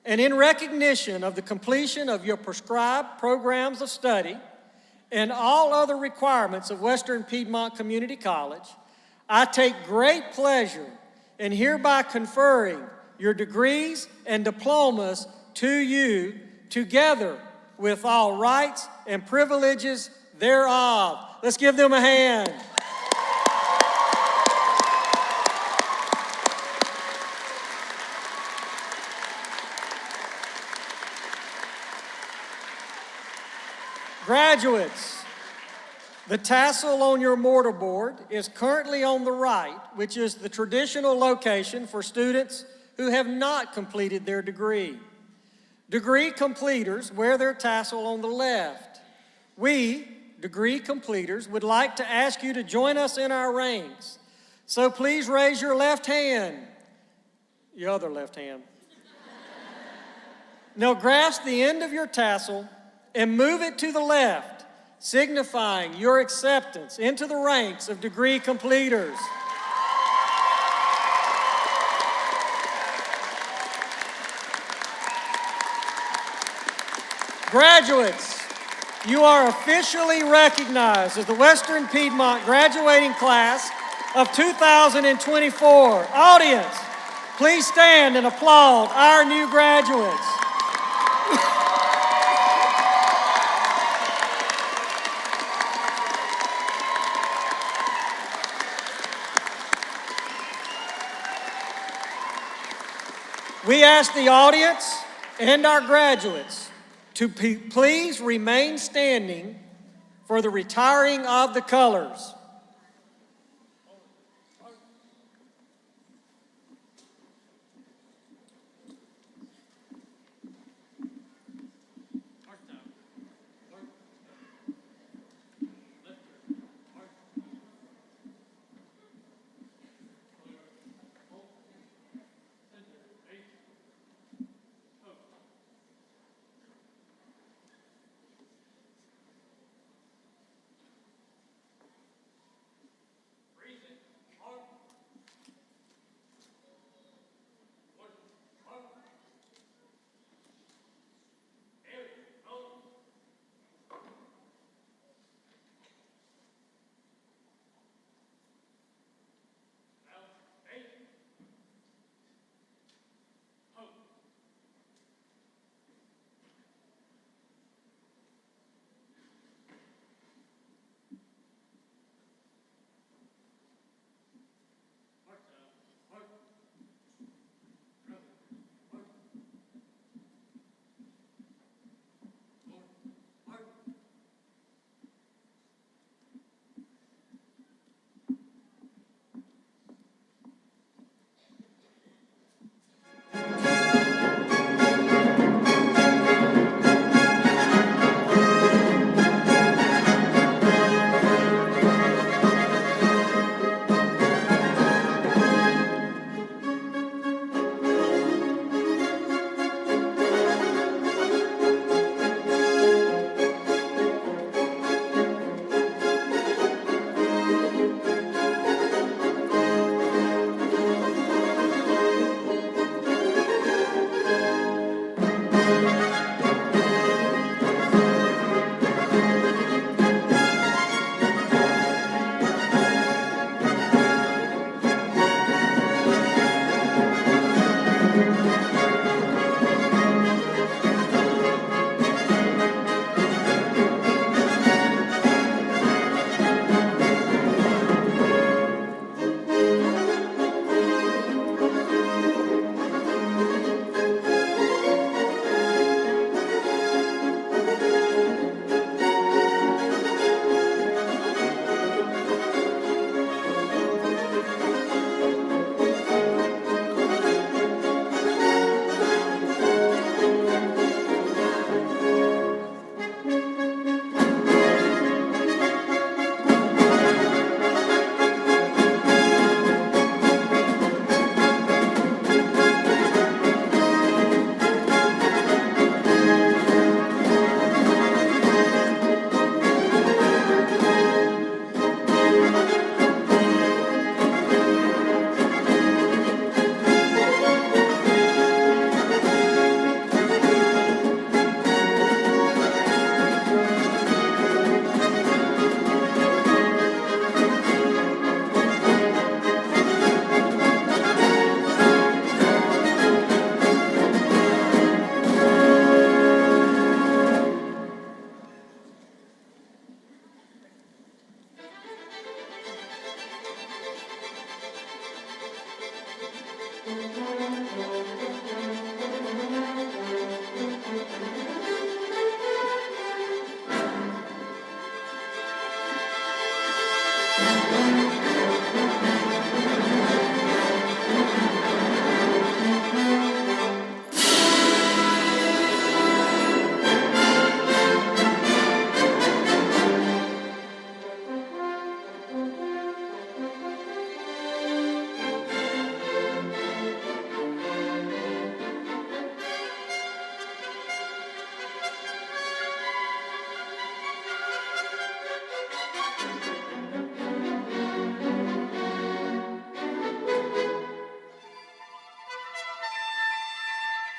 Speaker 4: and in recognition of the completion of your prescribed programs of study and all other requirements of Western Piedmont Community College, I take great pleasure in hereby conferring your degrees and diplomas to you, together with all rights and privileges thereof. Let's give them a hand. Graduates, the tassel on your mortarboard is currently on the right, which is the traditional location for students who have not completed their degree. Degree completers wear their tassel on the left. We, degree completers, would like to ask you to join us in our ranks. So please raise your left hand, your other left hand. Now grasp the end of your tassel and move it to the left, signifying your acceptance into the ranks of degree completers. Graduates, you are officially recognized as the Western Piedmont graduating class of 2024. Audience, please stand and applaud our new graduates. We ask the audience and our graduates to please remain standing for the retiring of the colors.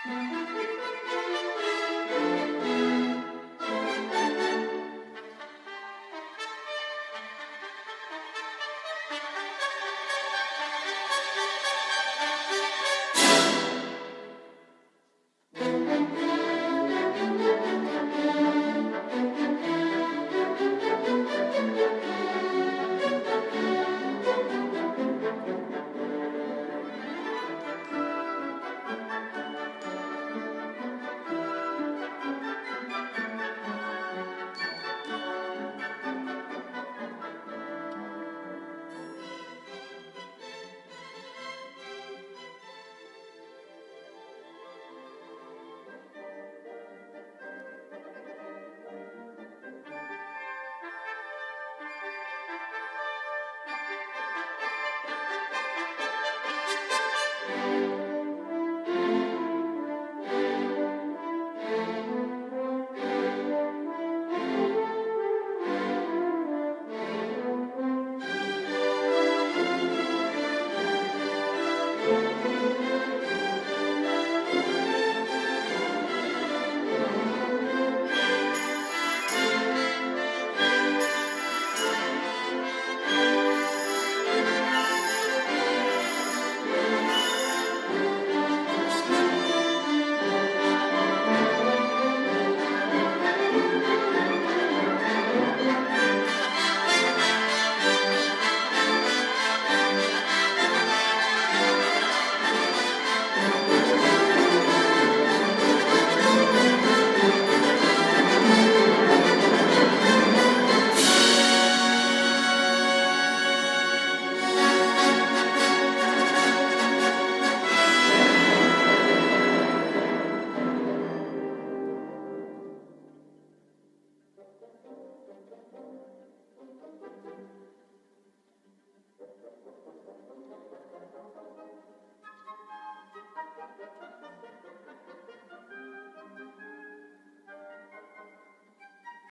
Speaker 6: Thank you.